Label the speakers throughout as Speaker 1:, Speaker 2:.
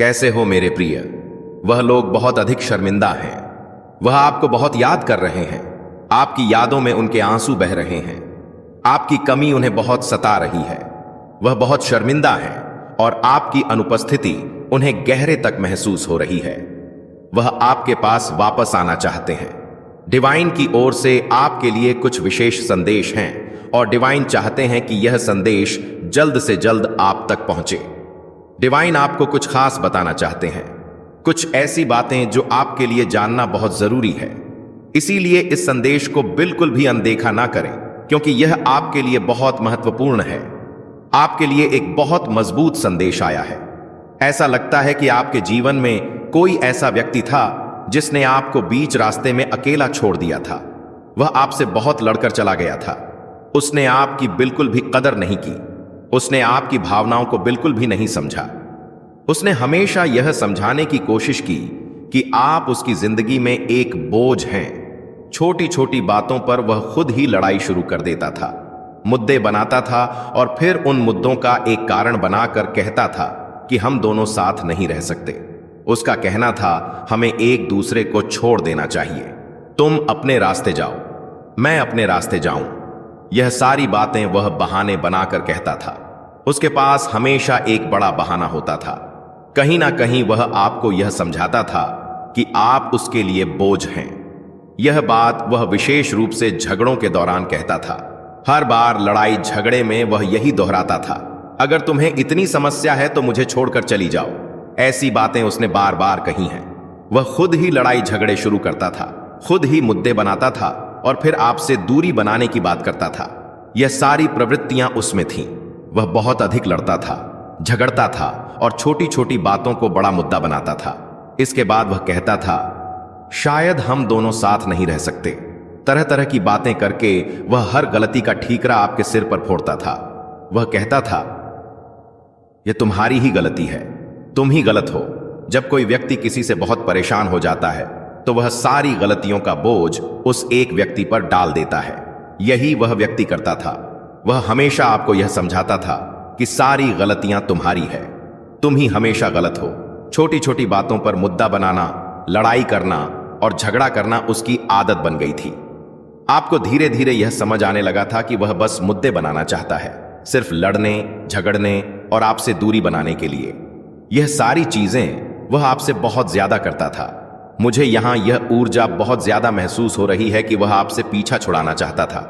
Speaker 1: कैसे हो मेरे प्रिय। वह लोग बहुत अधिक शर्मिंदा हैं। वह आपको बहुत याद कर रहे हैं। आपकी यादों में उनके आंसू बह रहे हैं। आपकी कमी उन्हें बहुत सता रही है। वह बहुत शर्मिंदा हैं और आपकी अनुपस्थिति उन्हें गहरे तक महसूस हो रही है। वह आपके पास वापस आना चाहते हैं। डिवाइन की ओर से आपके लिए कुछ विशेष संदेश हैं और डिवाइन चाहते हैं कि यह संदेश जल्द से जल्द आप तक पहुंचे। डिवाइन आपको कुछ खास बताना चाहते हैं, कुछ ऐसी बातें जो आपके लिए जानना बहुत जरूरी है। इसीलिए इस संदेश को बिल्कुल भी अनदेखा ना करें, क्योंकि यह आपके लिए बहुत महत्वपूर्ण है। आपके लिए एक बहुत मजबूत संदेश आया है। ऐसा लगता है कि आपके जीवन में कोई ऐसा व्यक्ति था जिसने आपको बीच रास्ते में अकेला छोड़ दिया था। वह आपसे बहुत लड़कर चला गया था। उसने आपकी बिल्कुल भी कदर नहीं की। उसने आपकी भावनाओं को बिल्कुल भी नहीं समझा। उसने हमेशा यह समझाने की कोशिश की कि आप उसकी जिंदगी में एक बोझ हैं। छोटी छोटी बातों पर वह खुद ही लड़ाई शुरू कर देता था, मुद्दे बनाता था और फिर उन मुद्दों का एक कारण बनाकर कहता था कि हम दोनों साथ नहीं रह सकते। उसका कहना था, हमें एक दूसरे को छोड़ देना चाहिए। तुम अपने रास्ते जाओ, मैं अपने रास्ते जाऊं। यह सारी बातें वह बहाने बनाकर कहता था। उसके पास हमेशा एक बड़ा बहाना होता था। कहीं ना कहीं वह आपको यह समझाता था कि आप उसके लिए बोझ हैं। यह बात वह विशेष रूप से झगड़ों के दौरान कहता था। हर बार लड़ाई झगड़े में वह यही दोहराता था, अगर तुम्हें इतनी समस्या है तो मुझे छोड़कर चली जाओ। ऐसी बातें उसने बार बार कही हैं। वह खुद ही लड़ाई झगड़े शुरू करता था, खुद ही मुद्दे बनाता था और फिर आपसे दूरी बनाने की बात करता था। यह सारी प्रवृत्तियां उसमें थीं। वह बहुत अधिक लड़ता था, झगड़ता था और छोटी छोटी बातों को बड़ा मुद्दा बनाता था। इसके बाद वह कहता था, शायद हम दोनों साथ नहीं रह सकते। तरह तरह की बातें करके वह हर गलती का ठीकरा आपके सिर पर फोड़ता था। वह कहता था, यह तुम्हारी ही गलती है, तुम ही गलत हो। जब कोई व्यक्ति किसी से बहुत परेशान हो जाता है तो वह सारी गलतियों का बोझ उस एक व्यक्ति पर डाल देता है। यही वह व्यक्ति करता था। वह हमेशा आपको यह समझाता था कि सारी गलतियां तुम्हारी है, तुम ही हमेशा गलत हो। छोटी छोटी बातों पर मुद्दा बनाना, लड़ाई करना और झगड़ा करना उसकी आदत बन गई थी। आपको धीरे धीरे यह समझ आने लगा था कि वह बस मुद्दे बनाना चाहता है, सिर्फ लड़ने, झगड़ने और आपसे दूरी बनाने के लिए। यह सारी चीजें वह आपसे बहुत ज्यादा करता था। मुझे यहां यह ऊर्जा बहुत ज्यादा महसूस हो रही है कि वह आपसे पीछा छुड़ाना चाहता था।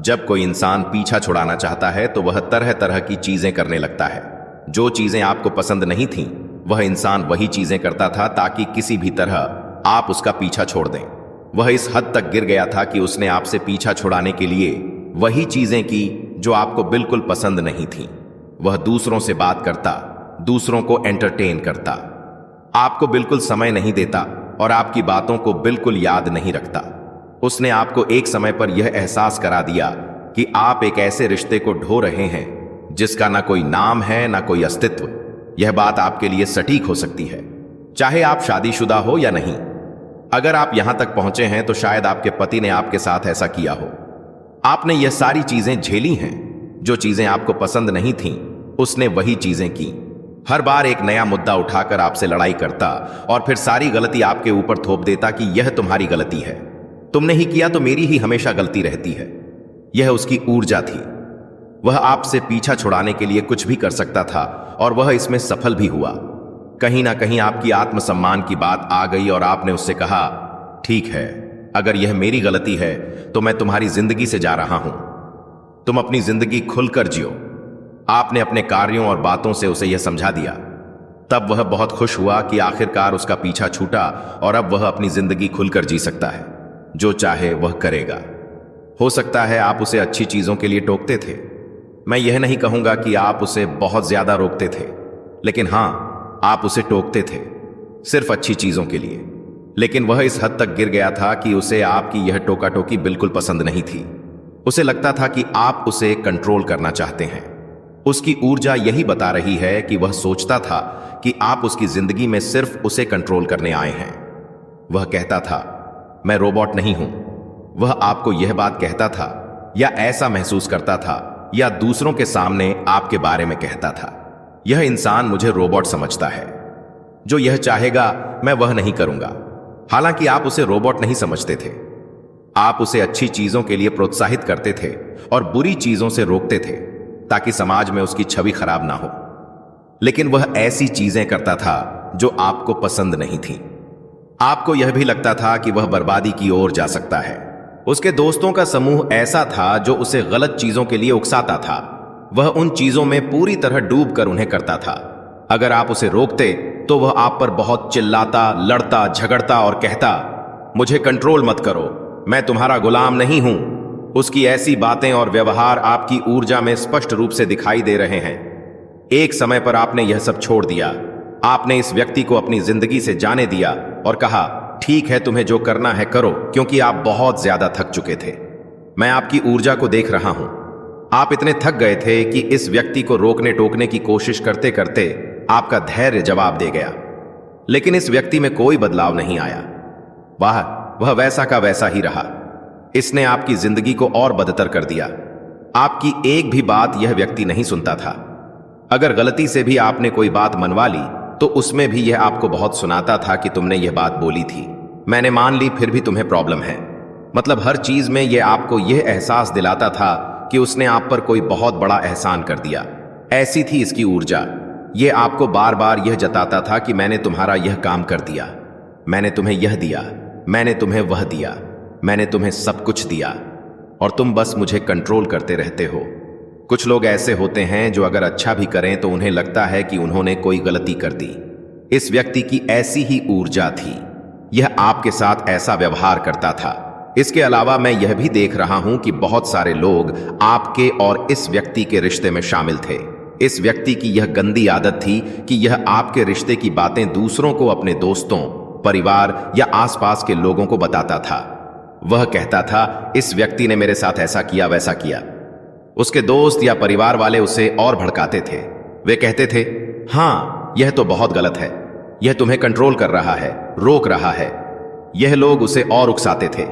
Speaker 1: जब कोई इंसान पीछा छुड़ाना चाहता है तो वह तरह तरह की चीजें करने लगता है। जो चीजें आपको पसंद नहीं थीं, वह इंसान वही चीजें करता था ताकि किसी भी तरह आप उसका पीछा छोड़ दें। वह इस हद तक गिर गया था कि उसने आपसे पीछा छुड़ाने के लिए वही चीजें की जो आपको बिल्कुल पसंद नहीं थीं। वह दूसरों से बात करता, दूसरों को एंटरटेन करता, आपको बिल्कुल समय नहीं देता और आपकी बातों को बिल्कुल याद नहीं रखता। उसने आपको एक समय पर यह एहसास करा दिया कि आप एक ऐसे रिश्ते को ढो रहे हैं जिसका ना कोई नाम है ना कोई अस्तित्व। यह बात आपके लिए सटीक हो सकती है, चाहे आप शादीशुदा हो या नहीं। अगर आप यहां तक पहुंचे हैं तो शायद आपके पति ने आपके साथ ऐसा किया हो। आपने यह सारी चीजें झेली हैं। जो चीजें आपको पसंद नहीं थीं, उसने वही चीजें की। हर बार एक नया मुद्दा उठाकर आपसे लड़ाई करता और फिर सारी गलती आपके ऊपर थोप देता कि यह तुम्हारी गलती है, तुमने ही किया तो मेरी ही हमेशा गलती रहती है। यह उसकी ऊर्जा थी। वह आपसे पीछा छुड़ाने के लिए कुछ भी कर सकता था और वह इसमें सफल भी हुआ। कहीं ना कहीं आपकी आत्मसम्मान की बात आ गई और आपने उससे कहा, ठीक है, अगर यह मेरी गलती है तो मैं तुम्हारी जिंदगी से जा रहा हूं। तुम अपनी जिंदगी खुलकर जियो। आपने अपने कार्यों और बातों से उसे यह समझा दिया। तब वह बहुत खुश हुआ कि आखिरकार उसका पीछा छूटा और अब वह अपनी जिंदगी खुलकर जी सकता है। जो चाहे वह करेगा। हो सकता है आप उसे अच्छी चीजों के लिए टोकते थे। मैं यह नहीं कहूंगा कि आप उसे बहुत ज्यादा रोकते थे, लेकिन हां, आप उसे टोकते थे सिर्फ अच्छी चीजों के लिए। लेकिन वह इस हद तक गिर गया था कि उसे आपकी यह टोका टोकी बिल्कुल पसंद नहीं थी। उसे लगता था कि आप उसे कंट्रोल करना चाहते हैं। उसकी ऊर्जा यही बता रही है कि वह सोचता था कि आप उसकी जिंदगी में सिर्फ उसे कंट्रोल करने आए हैं। वह कहता था, मैं रोबोट नहीं हूं। वह आपको यह बात कहता था या ऐसा महसूस करता था या दूसरों के सामने आपके बारे में कहता था, यह इंसान मुझे रोबोट समझता है। जो यह चाहेगा मैं वह नहीं करूंगा। हालांकि आप उसे रोबोट नहीं समझते थे। आप उसे अच्छी चीजों के लिए प्रोत्साहित करते थे और बुरी चीजों से रोकते थे ताकि समाज में उसकी छवि खराब ना हो। लेकिन वह ऐसी चीजें करता था जो आपको पसंद नहीं थी। आपको यह भी लगता था कि वह बर्बादी की ओर जा सकता है। उसके दोस्तों का समूह ऐसा था जो उसे गलत चीजों के लिए उकसाता था। वह उन चीजों में पूरी तरह डूब कर उन्हें करता था। अगर आप उसे रोकते तो वह आप पर बहुत चिल्लाता, लड़ता, झगड़ता और कहता, मुझे कंट्रोल मत करो, मैं तुम्हारा गुलाम नहीं हूं। उसकी ऐसी बातें और व्यवहार आपकी ऊर्जा में स्पष्ट रूप से दिखाई दे रहे हैं। एक समय पर आपने यह सब छोड़ दिया। आपने इस व्यक्ति को अपनी जिंदगी से जाने दिया और कहा, ठीक है, तुम्हें जो करना है करो, क्योंकि आप बहुत ज्यादा थक चुके थे। मैं आपकी ऊर्जा को देख रहा हूं। आप इतने थक गए थे कि इस व्यक्ति को रोकने टोकने की कोशिश करते करते आपका धैर्य जवाब दे गया। लेकिन इस व्यक्ति में कोई बदलाव नहीं आया। वह वैसा का वैसा ही रहा। इसने आपकी जिंदगी को और बदतर कर दिया। आपकी एक भी बात यह व्यक्ति नहीं सुनता था। अगर गलती से भी आपने कोई बात मनवा ली तो उसमें भी यह आपको बहुत सुनाता था कि तुमने यह बात बोली थी, मैंने मान ली, फिर भी तुम्हें प्रॉब्लम है। मतलब हर चीज में यह आपको यह एहसास दिलाता था कि उसने आप पर कोई बहुत बड़ा एहसान कर दिया। ऐसी थी इसकी ऊर्जा। यह आपको बार बार यह जताता था कि मैंने तुम्हारा यह काम कर दिया, मैंने तुम्हें यह दिया, मैंने तुम्हें वह दिया, मैंने तुम्हें सब कुछ दिया और तुम बस मुझे कंट्रोल करते रहते हो। कुछ लोग ऐसे होते हैं जो अगर अच्छा भी करें तो उन्हें लगता है कि उन्होंने कोई गलती कर दी। इस व्यक्ति की ऐसी ही ऊर्जा थी। यह आपके साथ ऐसा व्यवहार करता था। इसके अलावा मैं यह भी देख रहा हूं कि बहुत सारे लोग आपके और इस व्यक्ति के रिश्ते में शामिल थे। इस व्यक्ति की यह गंदी आदत थी कि यह आपके रिश्ते की बातें दूसरों को, अपने दोस्तों, परिवार या आसपास के लोगों को बताता था। वह कहता था, इस व्यक्ति ने मेरे साथ ऐसा किया, वैसा किया। उसके दोस्त या परिवार वाले उसे और भड़काते थे। वे कहते थे, हां, यह तो बहुत गलत है, यह तुम्हें कंट्रोल कर रहा है, रोक रहा है। यह लोग उसे और उकसाते थे।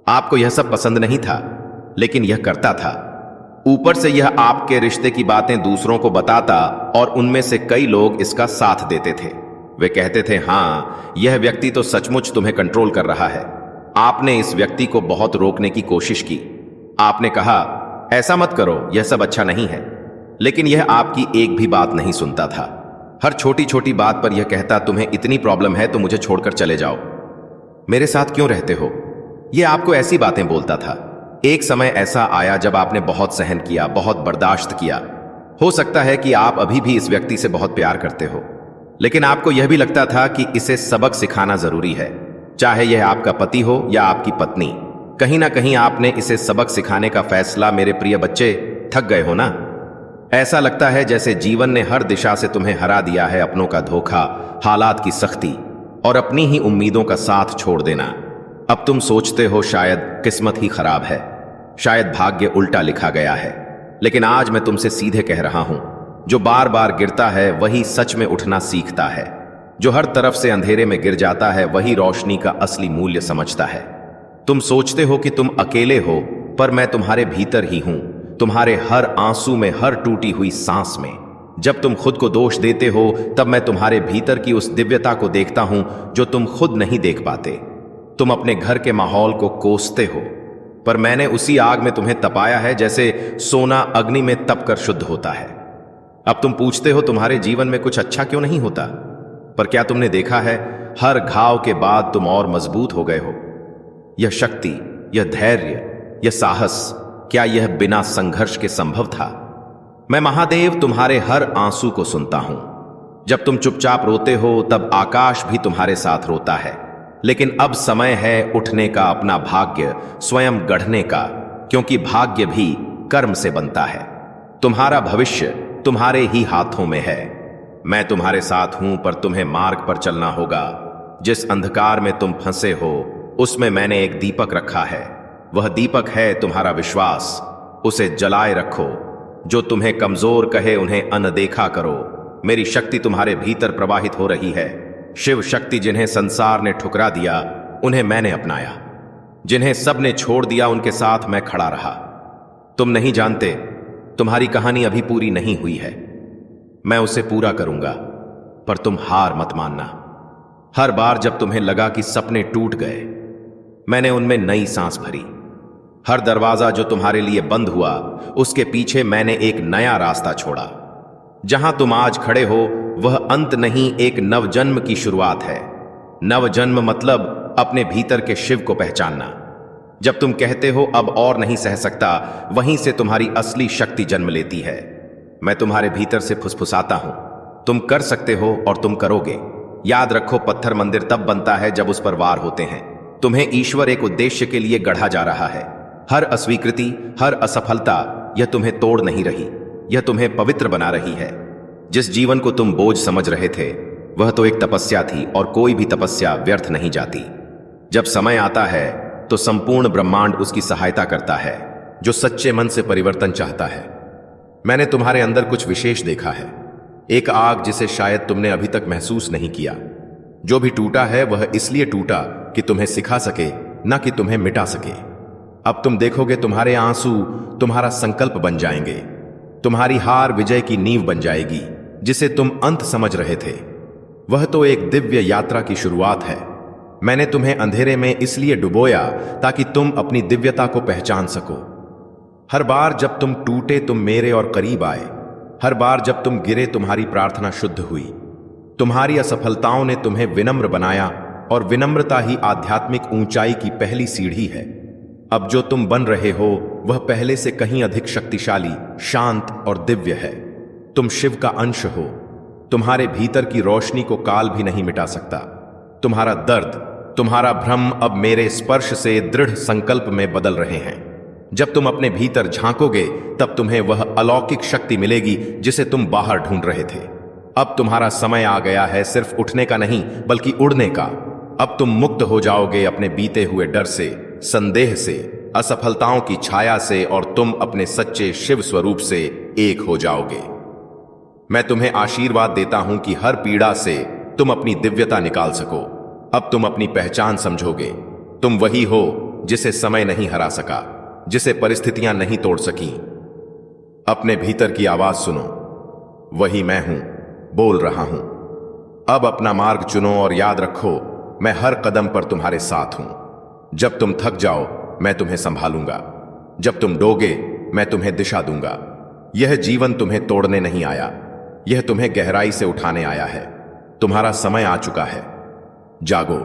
Speaker 1: आपको यह सब पसंद नहीं था, लेकिन यह करता था। ऊपर से यह आपके रिश्ते की बातें दूसरों को बताता और उनमें से कई लोग इसका साथ देते थे। वे कहते थे, हां, यह व्यक्ति तो सचमुच तुम्हें कंट्रोल कर रहा है। आपने इस व्यक्ति को बहुत रोकने की कोशिश की। आपने कहा, ऐसा मत करो, यह सब अच्छा नहीं है। लेकिन यह आपकी एक भी बात नहीं सुनता था। हर छोटी छोटी बात पर यह कहता, तुम्हें इतनी प्रॉब्लम है तो मुझे छोड़कर चले जाओ, मेरे साथ क्यों रहते हो। यह आपको ऐसी बातें बोलता था। एक समय ऐसा आया जब आपने बहुत सहन किया, बहुत बर्दाश्त किया। हो सकता है कि आप अभी भी इस व्यक्ति से बहुत प्यार करते हो, लेकिन आपको यह भी लगता था कि इसे सबक सिखाना जरूरी है, चाहे यह आपका पति हो या आपकी पत्नी। कहीं ना कहीं आपने इसे सबक सिखाने का फैसला, मेरे प्रिय बच्चे, थक गए हो ना। ऐसा लगता है जैसे जीवन ने हर दिशा से तुम्हें हरा दिया है। अपनों का धोखा, हालात की सख्ती और अपनी ही उम्मीदों का साथ छोड़ देना। अब तुम सोचते हो शायद किस्मत ही खराब है, शायद भाग्य उल्टा लिखा गया है। लेकिन आज मैं तुमसे सीधे कह रहा हूं, जो बार बार गिरता है वही सच में उठना सीखता है। जो हर तरफ से अंधेरे में गिर जाता है वही रोशनी का असली मूल्य समझता है। तुम सोचते हो कि तुम अकेले हो, पर मैं तुम्हारे भीतर ही हूं, तुम्हारे हर आंसू में, हर टूटी हुई सांस में। जब तुम खुद को दोष देते हो तब मैं तुम्हारे भीतर की उस दिव्यता को देखता हूं जो तुम खुद नहीं देख पाते। तुम अपने घर के माहौल को कोसते हो, पर मैंने उसी आग में तुम्हें तपाया है जैसे सोना अग्नि में तपकर शुद्ध होता है। अब तुम पूछते हो तुम्हारे जीवन में कुछ अच्छा क्यों नहीं होता, पर क्या तुमने देखा है, हर घाव के बाद तुम और मजबूत हो गए हो। यह शक्ति, यह धैर्य, यह साहस, क्या यह बिना संघर्ष के संभव था? मैं महादेव तुम्हारे हर आंसू को सुनता हूं। जब तुम चुपचाप रोते हो तब आकाश भी तुम्हारे साथ रोता है। लेकिन अब समय है उठने का, अपना भाग्य स्वयं गढ़ने का, क्योंकि भाग्य भी कर्म से बनता है। तुम्हारा भविष्य तुम्हारे ही हाथों में है। मैं तुम्हारे साथ हूं, पर तुम्हें मार्ग पर चलना होगा। जिस अंधकार में तुम फंसे हो उसमें मैंने एक दीपक रखा है। वह दीपक है तुम्हारा विश्वास। उसे जलाए रखो। जो तुम्हें कमजोर कहे उन्हें अनदेखा करो। मेरी शक्ति तुम्हारे भीतर प्रवाहित हो रही है। शिव शक्ति, जिन्हें संसार ने ठुकरा दिया उन्हें मैंने अपनाया। जिन्हें सब ने छोड़ दिया उनके साथ मैं खड़ा रहा। तुम नहीं जानते, तुम्हारी कहानी अभी पूरी नहीं हुई है। मैं उसे पूरा करूंगा। पर तुम हार मत मानना। हर बार जब तुम्हें लगा कि सपने टूट गए, मैंने उनमें नई सांस भरी। हर दरवाजा जो तुम्हारे लिए बंद हुआ, उसके पीछे मैंने एक नया रास्ता छोड़ा। जहां तुम आज खड़े हो वह अंत नहीं, एक नवजन्म की शुरुआत है। नवजन्म मतलब अपने भीतर के शिव को पहचानना। जब तुम कहते हो अब और नहीं सह सकता, वहीं से तुम्हारी असली शक्ति जन्म लेती है। मैं तुम्हारे भीतर से फुसफुसाता हूं, तुम कर सकते हो और तुम करोगे। याद रखो, पत्थर मंदिर तब बनता है जब उस पर वार होते हैं। तुम्हें ईश्वर एक उद्देश्य के लिए गढ़ा जा रहा है। हर अस्वीकृति, हर असफलता यह तुम्हें तोड़ नहीं रही, यह तुम्हें पवित्र बना रही है। जिस जीवन को तुम बोझ समझ रहे थे, वह तो एक तपस्या थी, और कोई भी तपस्या व्यर्थ नहीं जाती। जब समय आता है तो संपूर्ण ब्रह्मांड उसकी सहायता करता है, जो सच्चे मन से परिवर्तन चाहता है। मैंने तुम्हारे अंदर कुछ विशेष देखा है, एक आग जिसे शायद तुमने अभी तक महसूस नहीं किया। जो भी टूटा है वह इसलिए टूटा कि तुम्हें सिखा सके, न कि तुम्हें मिटा सके। अब तुम देखोगे, तुम्हारे आंसू तुम्हारा संकल्प बन जाएंगे, तुम्हारी हार विजय की नींव बन जाएगी। जिसे तुम अंत समझ रहे थे, वह तो एक दिव्य यात्रा की शुरुआत है। मैंने तुम्हें अंधेरे में इसलिए डुबोया ताकि तुम अपनी दिव्यता को पहचान सको। हर बार जब तुम टूटे, तुम मेरे और करीब आए। हर बार जब तुम गिरे, तुम्हारी प्रार्थना शुद्ध हुई। तुम्हारी असफलताओं ने तुम्हें विनम्र बनाया, और विनम्रता ही आध्यात्मिक ऊंचाई की पहली सीढ़ी है। अब जो तुम बन रहे हो वह पहले से कहीं अधिक शक्तिशाली, शांत और दिव्य है। तुम शिव का अंश हो। तुम्हारे भीतर की रोशनी को काल भी नहीं मिटा सकता। तुम्हारा दर्द, तुम्हारा भ्रम अब मेरे स्पर्श से दृढ़ संकल्प में बदल रहे हैं। जब तुम अपने भीतर झांकोगे, तब तुम्हें वह अलौकिक शक्ति मिलेगी जिसे तुम बाहर ढूंढ रहे थे। अब तुम्हारा समय आ गया है, सिर्फ उठने का नहीं बल्कि उड़ने का। अब तुम मुक्त हो जाओगे अपने बीते हुए डर से, संदेह से, असफलताओं की छाया से, और तुम अपने सच्चे शिव स्वरूप से एक हो जाओगे। मैं तुम्हें आशीर्वाद देता हूं कि हर पीड़ा से तुम अपनी दिव्यता निकाल सको। अब तुम अपनी पहचान समझोगे। तुम वही हो जिसे समय नहीं हरा सका, जिसे परिस्थितियां नहीं तोड़ सकी। अपने भीतर की आवाज सुनो, वही मैं हूं, बोल रहा हूं। अब अपना मार्ग चुनो और याद रखो, मैं हर कदम पर तुम्हारे साथ हूं। जब तुम थक जाओ, मैं तुम्हें संभालूंगा। जब तुम डोगे, मैं तुम्हें दिशा दूंगा। यह जीवन तुम्हें तोड़ने नहीं आया, यह तुम्हें गहराई से उठाने आया है। तुम्हारा समय आ चुका है। जागो,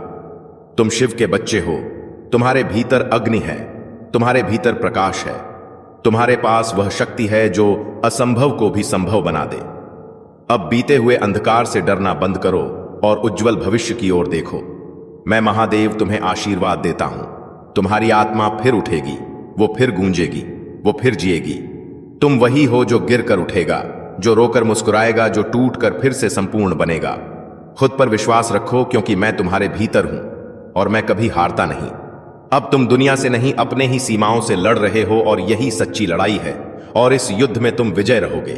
Speaker 1: तुम शिव के बच्चे हो। तुम्हारे भीतर अग्नि है, तुम्हारे भीतर प्रकाश है। तुम्हारे पास वह शक्ति है जो असंभव को भी संभव बना दे। अब बीते हुए अंधकार से डरना बंद करो और उज्जवल भविष्य की ओर देखो। मैं महादेव तुम्हें आशीर्वाद देता हूं। तुम्हारी आत्मा फिर उठेगी, वो फिर गूंजेगी, वो फिर जिएगी। तुम वही हो जो गिर कर उठेगा, जो रोकर मुस्कुराएगा, जो टूट कर फिर से संपूर्ण बनेगा। खुद पर विश्वास रखो, क्योंकि मैं तुम्हारे भीतर हूं और मैं कभी हारता नहीं। अब तुम दुनिया से नहीं, अपने ही सीमाओं से लड़ रहे हो, और यही सच्ची लड़ाई है। और इस युद्ध में तुम विजय रहोगे।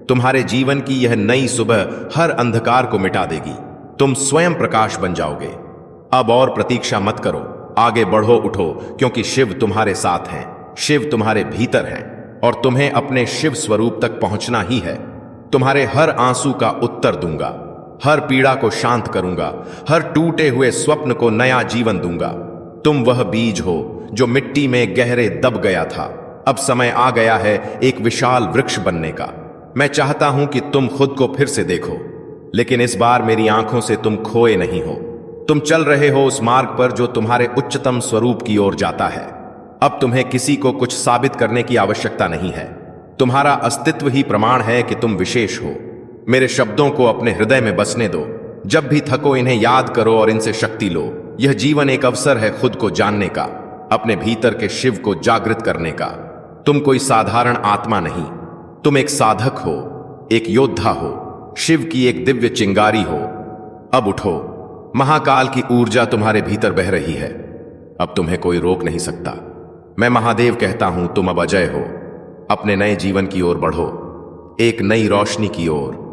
Speaker 1: तुम्हारे जीवन की यह नई सुबह हर अंधकार को मिटा देगी। तुम स्वयं प्रकाश बन जाओगे। अब और प्रतीक्षा मत करो, आगे बढ़ो, उठो, क्योंकि शिव तुम्हारे साथ हैं, शिव तुम्हारे भीतर हैं, और तुम्हें अपने शिव स्वरूप तक पहुंचना ही है। तुम्हारे हर आंसू का उत्तर दूंगा, हर पीड़ा को शांत करूंगा, हर टूटे हुए स्वप्न को नया जीवन दूंगा। तुम वह बीज हो जो मिट्टी में गहरे दब गया था। अब समय आ गया है एक विशाल वृक्ष बनने का। मैं चाहता हूं कि तुम खुद को फिर से देखो, लेकिन इस बार मेरी आंखों से तुम खोए नहीं हो। तुम चल रहे हो उस मार्ग पर जो तुम्हारे उच्चतम स्वरूप की ओर जाता है। अब तुम्हें किसी को कुछ साबित करने की आवश्यकता नहीं है। तुम्हारा अस्तित्व ही प्रमाण है कि तुम विशेष हो। मेरे शब्दों को अपने हृदय में बसने दो। जब भी थको, इन्हें याद करो और इनसे शक्ति लो। यह जीवन एक अवसर है खुद को जानने का, अपने भीतर के शिव को जागृत करने का। तुम कोई साधारण आत्मा नहीं, तुम एक साधक हो, एक योद्धा हो, शिव की एक दिव्य चिंगारी हो। अब उठो, महाकाल की ऊर्जा तुम्हारे भीतर बह रही है। अब तुम्हें कोई रोक नहीं सकता। मैं महादेव कहता हूं, तुम अब अजय हो। अपने नए जीवन की ओर बढ़ो, एक नई रोशनी की ओर।